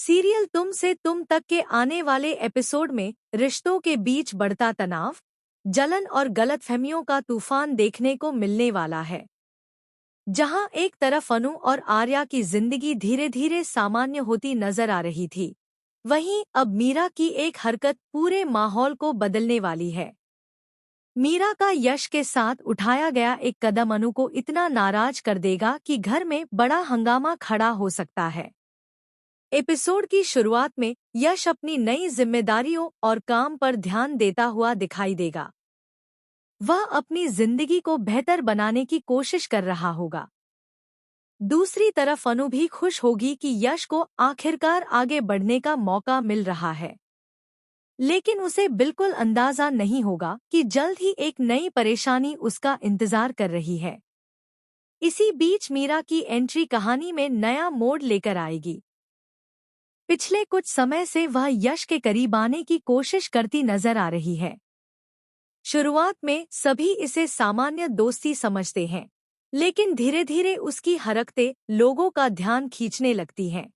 Serial तुम से तुम तक के आने वाले एपिसोड में रिश्तों के बीच बढ़ता तनाव, जलन और गलतफहमियों का तूफान देखने को मिलने वाला है। जहां एक तरफ अनु और आर्या की जिंदगी धीरे धीरे सामान्य होती नजर आ रही थी, वहीं अब मीरा की एक हरकत पूरे माहौल को बदलने वाली है। मीरा का यश के साथ उठाया गया एक कदम अनु को इतना नाराज कर देगा कि घर में बड़ा हंगामा खड़ा हो सकता है। एपिसोड की शुरुआत में यश अपनी नई जिम्मेदारियों और काम पर ध्यान देता हुआ दिखाई देगा। वह अपनी जिंदगी को बेहतर बनाने की कोशिश कर रहा होगा। दूसरी तरफ अनु भी खुश होगी कि यश को आखिरकार आगे बढ़ने का मौका मिल रहा है। लेकिन उसे बिल्कुल अंदाजा नहीं होगा कि जल्द ही एक नई परेशानी उसका इंतजार कर रही है। इसी बीच मीरा की एंट्री कहानी में नया मोड़ लेकर आएगी। पिछले कुछ समय से वह यश के करीब आने की कोशिश करती नजर आ रही है। शुरुआत में सभी इसे सामान्य दोस्ती समझते हैं, लेकिन धीरे धीरे उसकी हरकतें लोगों का ध्यान खींचने लगती हैं।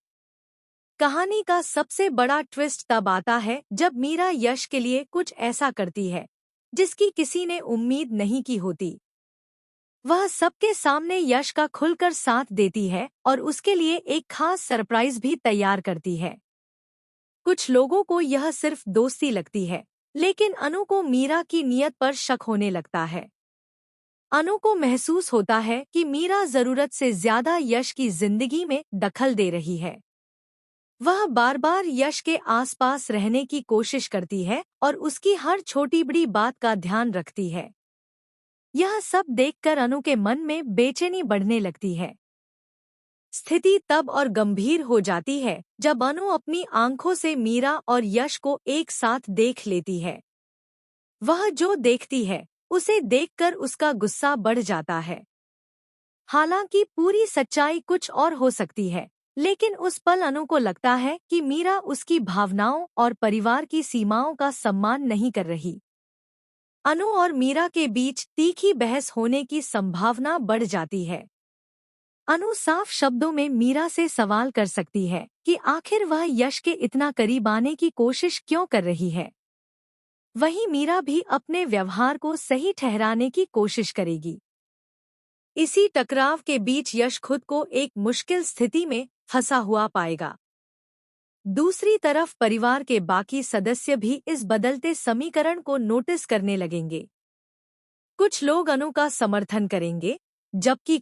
कहानी का सबसे बड़ा ट्विस्ट तब आता है जब मीरा यश के लिए कुछ ऐसा करती है जिसकी किसी ने उम्मीद नहीं की होती। वह सबके सामने यश का खुलकर साथ देती है और उसके लिए एक खास सरप्राइज भी तैयार करती है। कुछ लोगों को यह सिर्फ दोस्ती लगती है, लेकिन अनु को मीरा की नीयत पर शक होने लगता है। अनु को महसूस होता है कि मीरा जरूरत से ज्यादा यश की जिंदगी में दखल दे रही है। वह बार बार यश के आसपास रहने की कोशिश करती है और उसकी हर छोटी बड़ी बात का ध्यान रखती है। यह सब देखकर अनु के मन में बेचैनी बढ़ने लगती है। स्थिति तब और गंभीर हो जाती है जब अनु अपनी आंखों से मीरा और यश को एक साथ देख लेती है। वह जो देखती है उसे देखकर उसका गुस्सा बढ़ जाता है। हालांकि पूरी सच्चाई कुछ और हो सकती है, लेकिन उस पल अनु को लगता है कि मीरा उसकी भावनाओं और परिवार की सीमाओं का सम्मान नहीं कर रही। अनु और मीरा के बीच तीखी बहस होने की संभावना बढ़ जाती है। अनु साफ शब्दों में मीरा से सवाल कर सकती है कि आखिर वह यश के इतना करीब आने की कोशिश क्यों कर रही है। वहीं मीरा भी अपने व्यवहार को सही ठहराने की कोशिश करेगी। इसी टकराव के बीच यश खुद को एक मुश्किल स्थिति में फंसा हुआ पाएगा। दूसरी तरफ परिवार के बाकी सदस्य भी इस बदलते समीकरण को नोटिस करने लगेंगे। कुछ लोग अनु का समर्थन करेंगे, जबकि